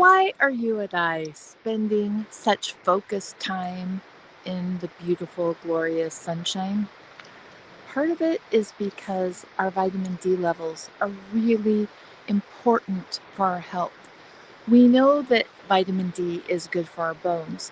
Why are you and I spending such focused time in the beautiful, glorious sunshine? Part of it is because our vitamin D levels are really important for our health. We know that vitamin D is good for our bones.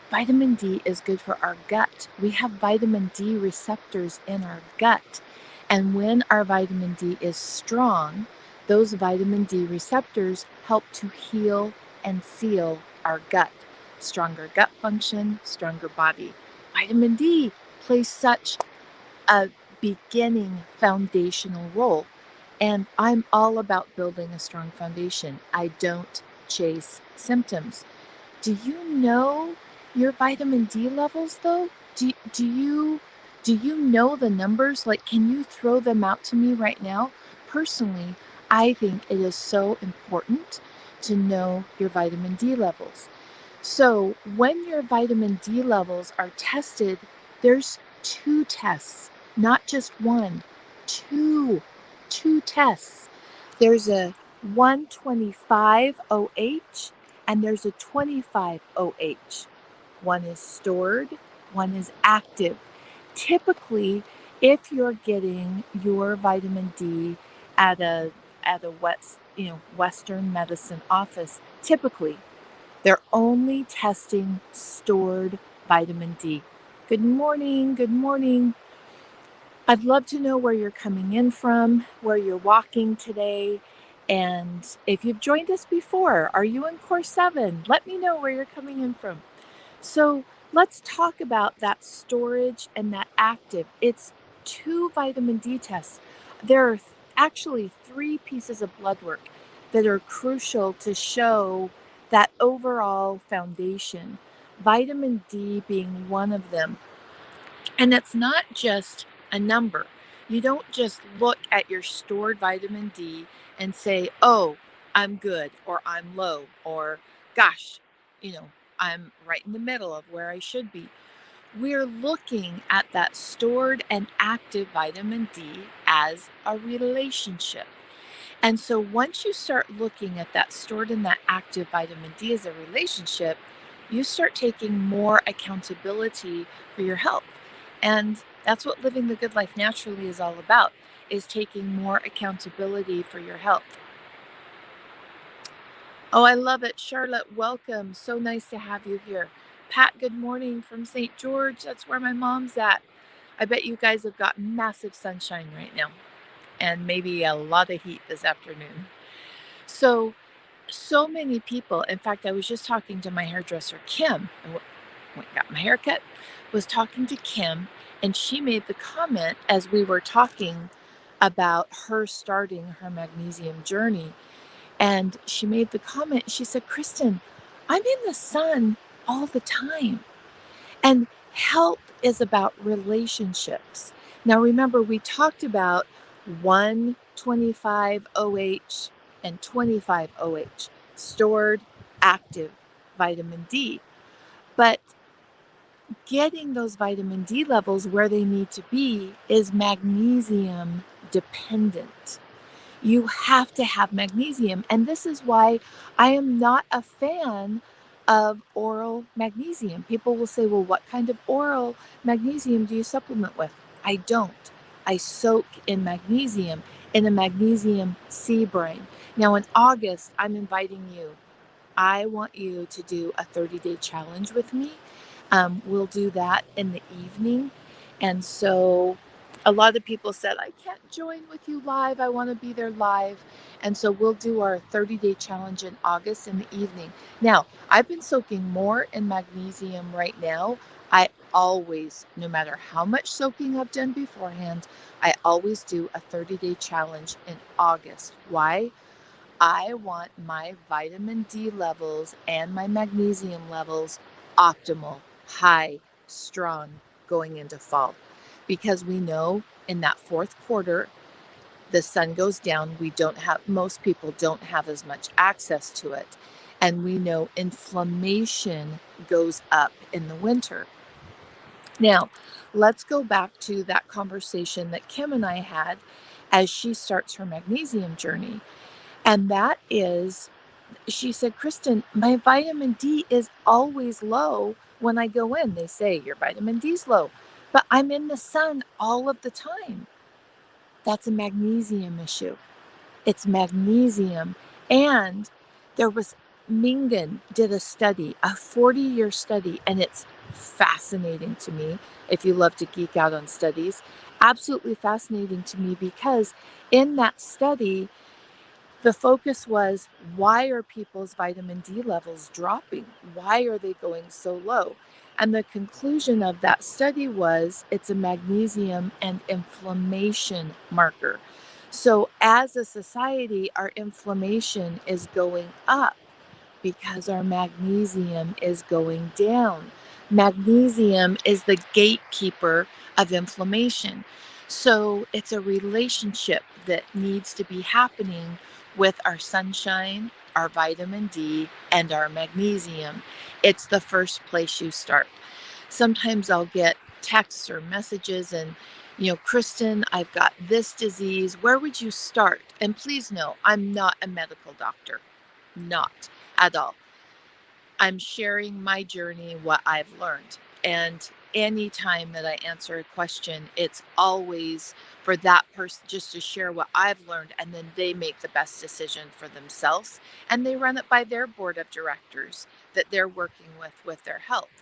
Vitamin D is good for our gut. We have vitamin D receptors in our gut. And when our vitamin D is strong, those vitamin D receptors help to heal and seal our gut. Stronger gut function, stronger body. Vitamin D plays such a beginning foundational role. And I'm all about building a strong foundation. I don't chase symptoms. Do you know your vitamin D levels though? Do you know the numbers? Like, can you throw them out to me right now? Personally, I think it is so important to know your vitamin D levels. So, when your vitamin D levels are tested, there's two tests, not just one, two, two tests. There's a 125 OH and there's a 25 OH. One is stored, one is active. Typically, if you're getting your vitamin D at a Western medicine office, typically they're only testing stored vitamin D. Good morning, good morning. I'd love to know where you're coming in from, where you're walking today, and if you've joined us before, are you in Core 7? Let me know where you're coming in from. So let's talk about that storage and that active. It's two vitamin D tests. There are actually three pieces of blood work that are crucial to show that overall foundation, vitamin D being one of them. And it's not just a number. You don't just look at your stored vitamin D and say, oh, I'm good, or I'm low, or gosh, you know, I'm right in the middle of where I should be. We're looking at that stored and active vitamin D as a relationship. And so once you start looking at that stored and that active vitamin D as a relationship, you start taking more accountability for your health. And that's what living the good life naturally is all about, is taking more accountability for your health. Oh, I love it. Charlotte, welcome. So nice to have you here. Pat, good morning from St. George. That's where my mom's at. I bet you guys have got massive sunshine right now and maybe a lot of heat this afternoon. So many people, in fact, I was just talking to my hairdresser, Kim. Got my hair cut, was talking to Kim, and she made the comment as we were talking about her starting her magnesium journey. And she made the comment, she said, Kristen, I'm in the sun all the time. And health is about relationships. Now, remember, we talked about 125 OH and 25 OH, stored active vitamin D. But getting those vitamin D levels where they need to be is magnesium dependent. You have to have magnesium. And this is why I am not a fan of oral magnesium. People will say, well, what kind of oral magnesium do you supplement with? I don't. I soak in magnesium in a magnesium sea brain. Now, in August, I'm inviting you. I want you to do a 30-day challenge with me. We'll do that in the evening. And so a lot of people said, I can't join with you live. I want to be there live. And so we'll do our 30-day challenge in August in the evening. Now, I've been soaking more in magnesium right now. I always, no matter how much soaking I've done beforehand, I always do a 30-day challenge in August. Why? I want my vitamin D levels and my magnesium levels optimal, high, strong going into fall. Because we know in that fourth quarter, the sun goes down. Most people don't have as much access to it. And we know inflammation goes up in the winter. Now, let's go back to that conversation that Kim and I had as she starts her magnesium journey. And that is she said, Kristen, my vitamin D is always low when I go in. They say your vitamin D's low, but I'm in the sun all of the time. That's a magnesium issue. It's magnesium. And there was, Mingan did a study, a 40-year study, and it's fascinating to me. If you love to geek out on studies, absolutely fascinating to me, because in that study, the focus was, why are people's vitamin D levels dropping? Why are they going so low? And the conclusion of that study was, it's a magnesium and inflammation marker. So, as a society, our inflammation is going up because our magnesium is going down. Magnesium is the gatekeeper of inflammation. So it's a relationship that needs to be happening with our sunshine, our vitamin D, and our magnesium. It's the first place you start. Sometimes I'll get texts or messages and, Kristen, I've got this disease. Where would you start? And please know, I'm not a medical doctor. Not at all. I'm sharing my journey, what I've learned. And anytime that I answer a question, it's always for that person just to share what I've learned, and then they make the best decision for themselves. And they run it by their board of directors that they're working with their health.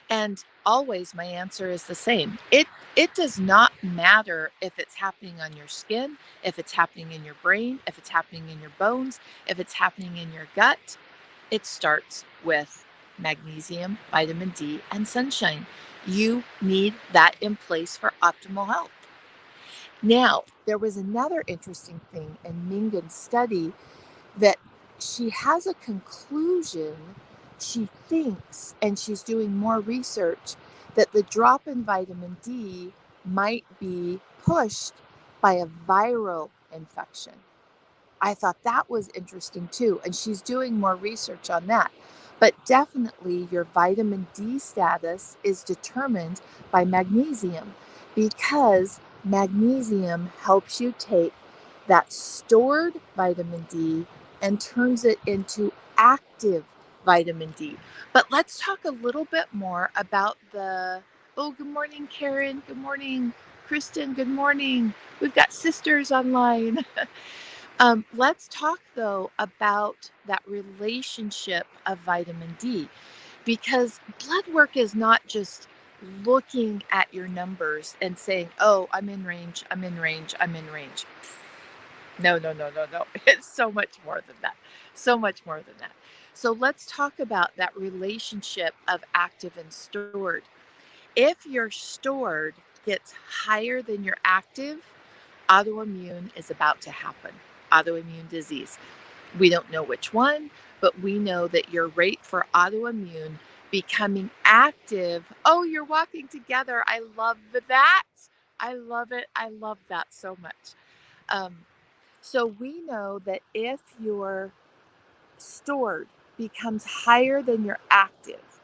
And always my answer is the same. It does not matter if it's happening on your skin, if it's happening in your brain, if it's happening in your bones, if it's happening in your gut. It starts with magnesium, vitamin D, and sunshine. You need that in place for optimal health. Now, there was another interesting thing in Mingan's study, that she has a conclusion. She thinks, and she's doing more research, that the drop in vitamin D might be pushed by a viral infection. I thought that was interesting too. And she's doing more research on that. But definitely, your vitamin D status is determined by magnesium, because magnesium helps you take that stored vitamin D and turns it into active vitamin D. But let's talk a little bit more about oh, good morning, Karen. Good morning, Kristen. Good morning. We've got sisters online. Let's talk though about that relationship of vitamin D, because blood work is not just looking at your numbers and saying, oh, I'm in range, I'm in range, I'm in range. No, no, no, no, no. It's so much more than that. So much more than that. So let's talk about that relationship of active and stored. If your stored gets higher than your active, autoimmune is about to happen. Autoimmune disease. We don't know which one, but we know that your rate for autoimmune becoming active. Oh, you're walking together. I love that. I love it. I love that so much. Um, so we know that if your stored becomes higher than your active,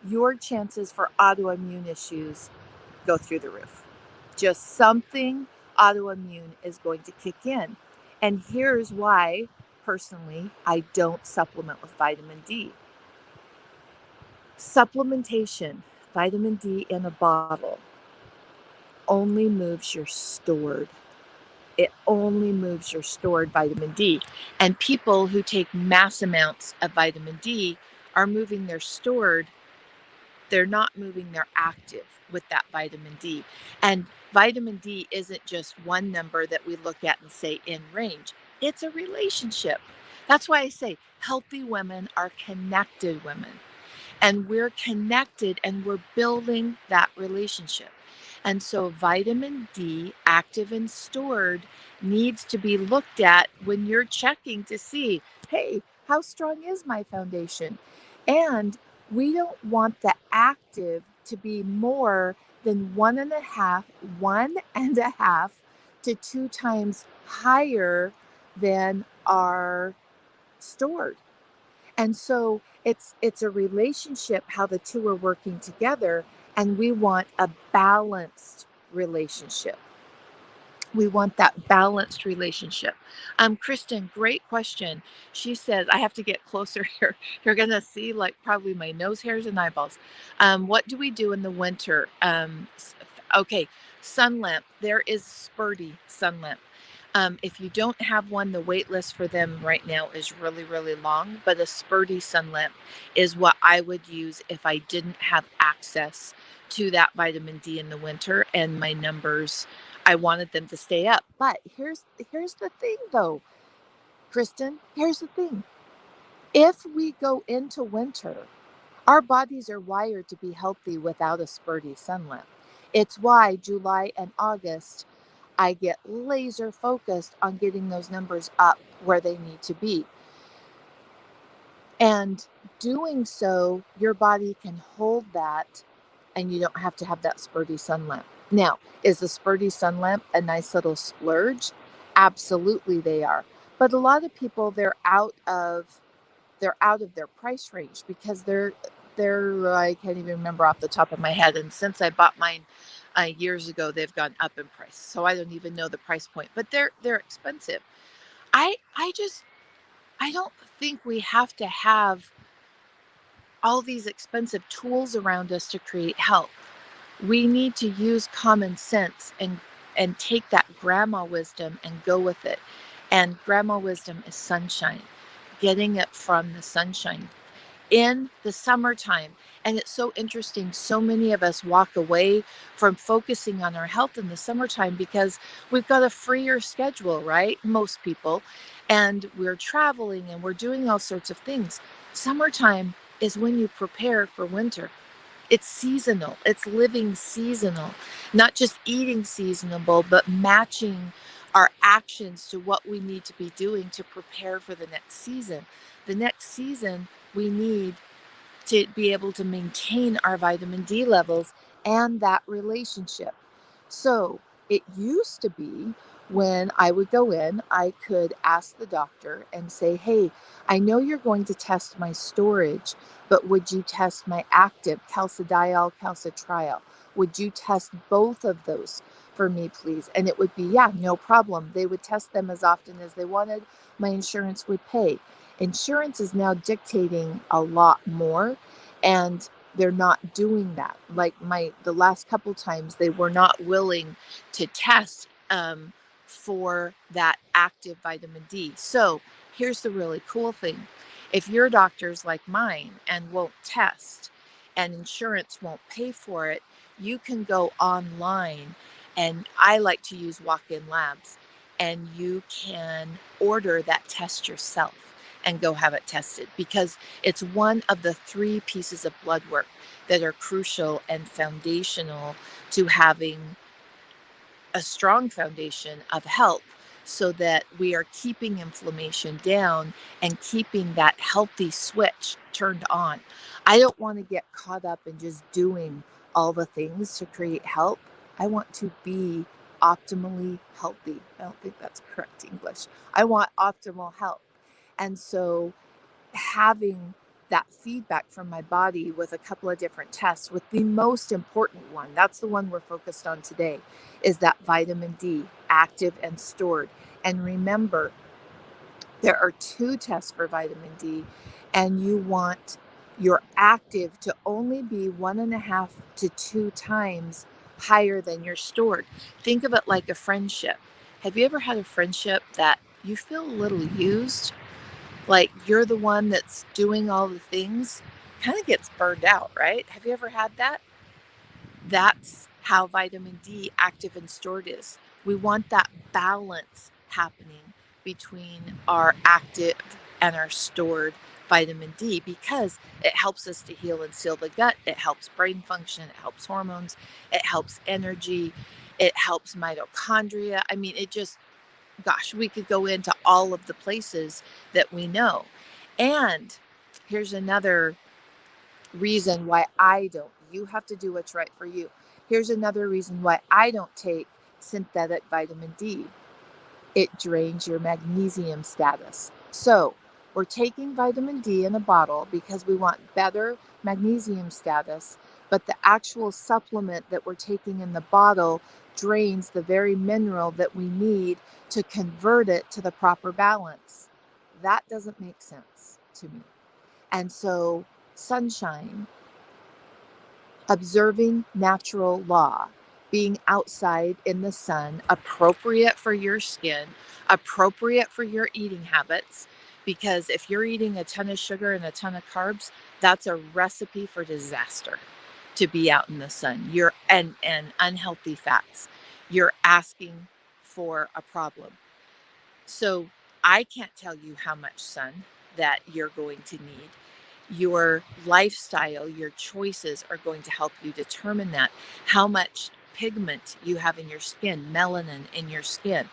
your chances for autoimmune issues go through the roof. Just something autoimmune is going to kick in. And here's why, personally, I don't supplement with vitamin D. Supplementation, vitamin D in a bottle, only moves your stored. It only moves your stored vitamin D. And people who take mass amounts of vitamin D are moving their stored. They're not moving their active with that vitamin D. And vitamin D isn't just one number that we look at and say in range. It's a relationship. That's why I say healthy women are connected women. And we're connected and we're building that relationship. And so vitamin D, active and stored, needs to be looked at when you're checking to see, hey, how strong is my foundation? And we don't want the active to be more than 1.5 to 2 times higher than our stored. And so it's a relationship, how the two are working together, and we want a balanced relationship. We want that balanced relationship. Kristen, great question. She says, I have to get closer here. You're going to see like probably my nose hairs and eyeballs. What do we do in the winter? Okay, sun lamp. There is Spurdy sun lamp. If you don't have one, the wait list for them right now is really, really long. But a Spurdy sun lamp is what I would use if I didn't have access to that vitamin D in the winter and my numbers, I wanted them to stay up. But here's the thing though, Kristen. Here's the thing. If we go into winter, our bodies are wired to be healthy without a Spurdy sun lamp. It's why July and August I get laser focused on getting those numbers up where they need to be. And doing so, your body can hold that and you don't have to have that Spurdy sun lamp. Now, is the Spurdy sun lamp a nice little splurge? Absolutely they are. But a lot of people, they're out of their price range because they're I can't even remember off the top of my head. And since I bought mine years ago, they've gone up in price. So I don't even know the price point, but they're expensive. I don't think we have to have all these expensive tools around us to create health. We need to use common sense and take that grandma wisdom and go with it. And grandma wisdom is sunshine, getting it from the sunshine in the summertime. And it's so interesting. So many of us walk away from focusing on our health in the summertime because we've got a freer schedule, right? Most people. And we're traveling and we're doing all sorts of things. Summertime is when you prepare for winter. It's seasonal. It's living seasonal, not just eating seasonable, but matching our actions to what we need to be doing to prepare for the next season. The next season, we need to be able to maintain our vitamin D levels and that relationship. So it used to be when I would go in, I could ask the doctor and say, hey, I know you're going to test my storage, but would you test my active calcidiol, calcitriol? Would you test both of those for me, please? And it would be, yeah, no problem. They would test them as often as they wanted. My insurance would pay. Insurance is now dictating a lot more, and they're not doing that. Like the last couple times, they were not willing to test for that active vitamin D. So here's the really cool thing. If your doctor's like mine and won't test and insurance won't pay for it, you can go online, and I like to use walk-in labs, and you can order that test yourself and go have it tested, because it's one of the 3 pieces of blood work that are crucial and foundational to having a strong foundation of health, so that we are keeping inflammation down and keeping that healthy switch turned on. I don't want to get caught up in just doing all the things to create health. I want to be optimally healthy. I don't think that's correct English. I want optimal health. And so having that feedback from my body with a couple of different tests, with the most important one, that's the one we're focused on today, is that vitamin D, active and stored. And remember, there are 2 tests for vitamin D, and you want your active to only be 1.5 to 2 times higher than your stored. Think of it like a friendship. Have you ever had a friendship that you feel a little used? Like you're the one that's doing all the things, kind of gets burned out, right? Have you ever had that? That's how vitamin D, active and stored, is. We want that balance happening between our active and our stored vitamin D, because it helps us to heal and seal the gut. It helps brain function. It helps hormones. It helps energy. It helps mitochondria. I mean, it just, gosh, we could go into all of the places that we know. And here's another reason why I don't. You have to do what's right for you. Here's another reason why I don't take synthetic vitamin D. It drains your magnesium status. So we're taking vitamin D in a bottle because we want better magnesium status, but the actual supplement that we're taking in the bottle drains the very mineral that we need to convert it to the proper balance. That doesn't make sense to me. And so, sunshine, observing natural law, being outside in the sun, appropriate for your skin, appropriate for your eating habits. Because if you're eating a ton of sugar and a ton of carbs, that's a recipe for disaster to be out in the sun. And unhealthy fats. You're asking for a problem. So I can't tell you how much sun that you're going to need. Your lifestyle, your choices are going to help you determine that. How much pigment you have in your skin, melanin in your skin.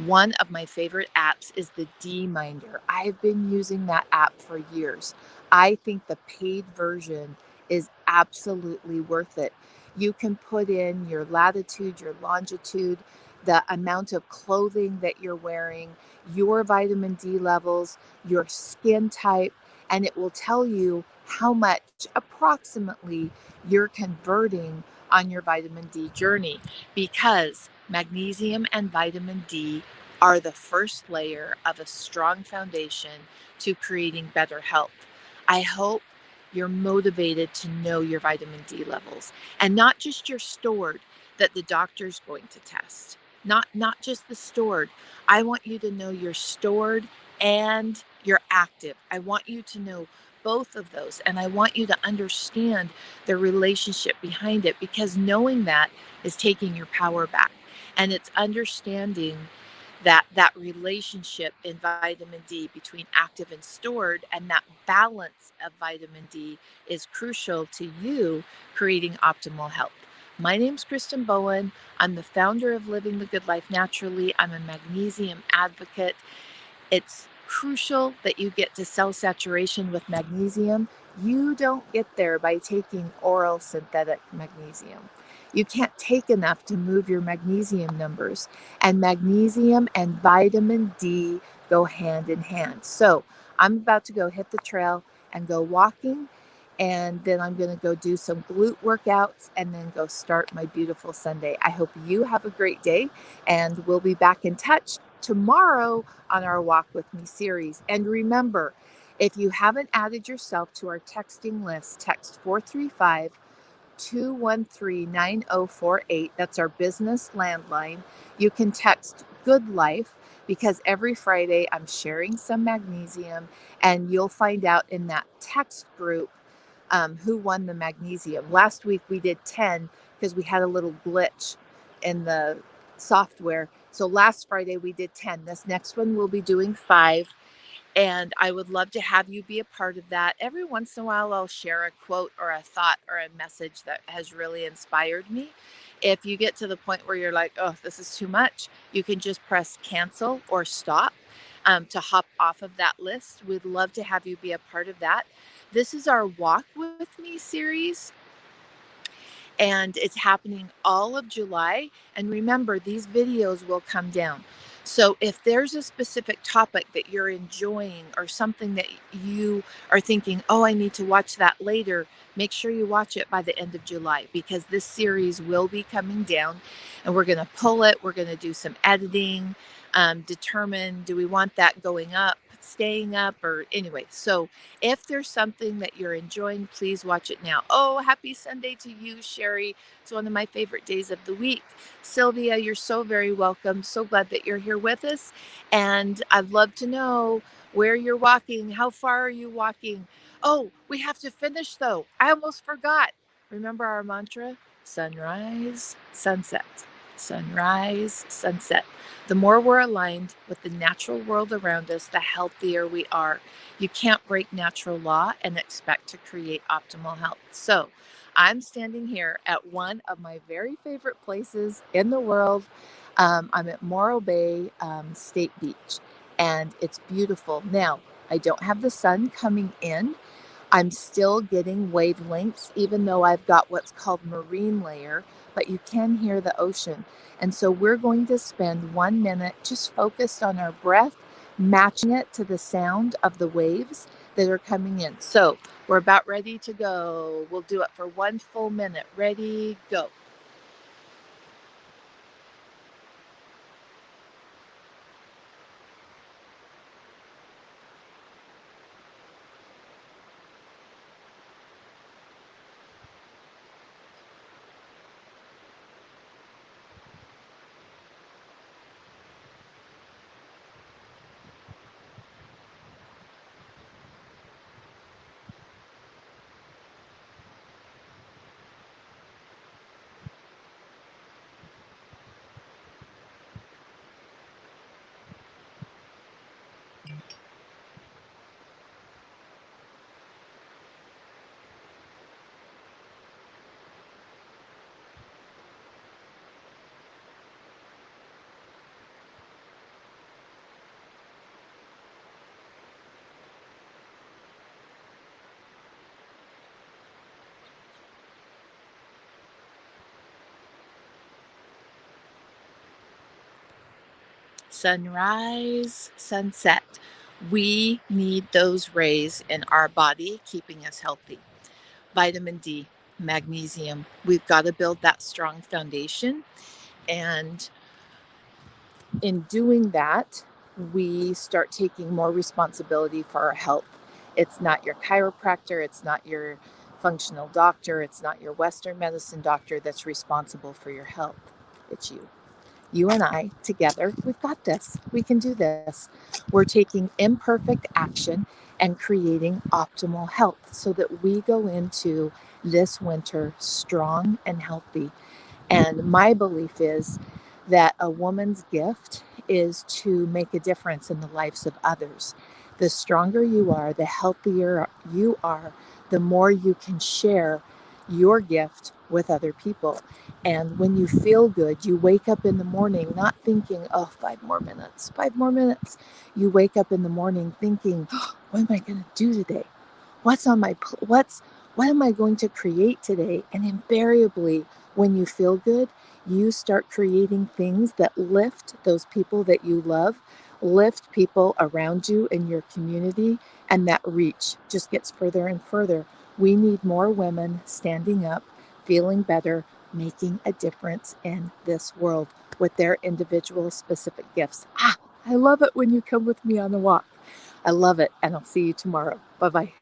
One of my favorite apps is the D-Minder. I've been using that app for years. I think the paid version is absolutely worth it. You can put in your latitude, your longitude, the amount of clothing that you're wearing, your vitamin D levels, your skin type, and it will tell you how much approximately you're converting on your vitamin D journey, because magnesium and vitamin D are the first layer of a strong foundation to creating better health. I hope you're motivated to know your vitamin D levels, and not just your stored that the doctor's going to test. Not just the stored. I want you to know your stored and your active. I want you to know both of those, and I want you to understand the relationship behind it, because knowing that is taking your power back, and it's understanding that relationship in vitamin D between active and stored, and that balance of vitamin D is crucial to you creating optimal health. My name's Kristen Bowen. I'm the founder of Living the Good Life Naturally. I'm a magnesium advocate. It's crucial that you get to cell saturation with magnesium. You don't get there by taking oral synthetic magnesium. You can't take enough to move your magnesium numbers. And magnesium and vitamin D go hand in hand. So I'm about to go hit the trail and go walking. And then I'm going to go do some glute workouts and then go start my beautiful Sunday. I hope you have a great day, and we'll be back in touch tomorrow on our Walk With Me series. And remember, if you haven't added yourself to our texting list, text 435 213 9048. That's our business landline. You can text Good Life, because every Friday I'm sharing some magnesium, and you'll find out in that text group who won the magnesium. Last week we did 10 because we had a little glitch in the software. So last Friday we did 10. This next one we'll be doing 5. And I would love to have you be a part of that. Every once in a while, I'll share a quote or a thought or a message that has really inspired me. If you get to the point where you're like, oh, this is too much, you can just press cancel or stop to hop off of that list. We'd love to have you be a part of that. This is our Walk With Me series, and it's happening all of July. And remember, these videos will come down. So if there's a specific topic that you're enjoying, or something that you are thinking, oh, I need to watch that later, make sure you watch it by the end of July, because this series will be coming down, and we're going to pull it. We're going to do some editing, determine, do we want that going up, staying up, or anyway. So if there's something that you're enjoying, please watch it now. Oh, happy Sunday to you, Sherry. It's one of my favorite days of the week. Sylvia, you're so very welcome. So glad that you're here with us. And I'd love to know where you're walking. How far are you walking? Oh, we have to finish though. I almost forgot. Remember our mantra? Sunrise, sunset. Sunrise, sunset. The more we're aligned with the natural world around us, the healthier we are. You can't break natural law and expect to create optimal health. So I'm standing here at one of my very favorite places in the world. I'm at Morro Bay State Beach, and it's beautiful. Now, I don't have the sun coming in. I'm still getting wavelengths, even though I've got what's called marine layer, but you can hear the ocean. And so we're going to spend 1 minute just focused on our breath, matching it to the sound of the waves that are coming in. So we're about ready to go. We'll do it for 1 full minute. Ready, go. sunrise, sunset. We need those rays in our body, keeping us healthy. Vitamin D, magnesium. We've got to build that strong foundation. And in doing that, we start taking more responsibility for our health. It's not your chiropractor, it's not your functional doctor, it's not your Western medicine doctor that's responsible for your health. It's you. You and I together, we've got this. We can do this. We're taking imperfect action and creating optimal health so that we go into this winter strong and healthy. And my belief is that a woman's gift is to make a difference in the lives of others. The stronger you are, the healthier you are, the more you can share your gift with other people. And when you feel good, you wake up in the morning not thinking, oh, 5 more minutes, 5 more minutes. You wake up in the morning thinking, oh, what am I going to do today? What's on my what am I going to create today? And invariably, when you feel good, you start creating things that lift those people that you love, lift people around you in your community, and that reach just gets further and further. We need more women standing up, feeling better, making a difference in this world with their individual specific gifts. I love it when you come with me on a walk. I love it, and I'll see you tomorrow. Bye-bye.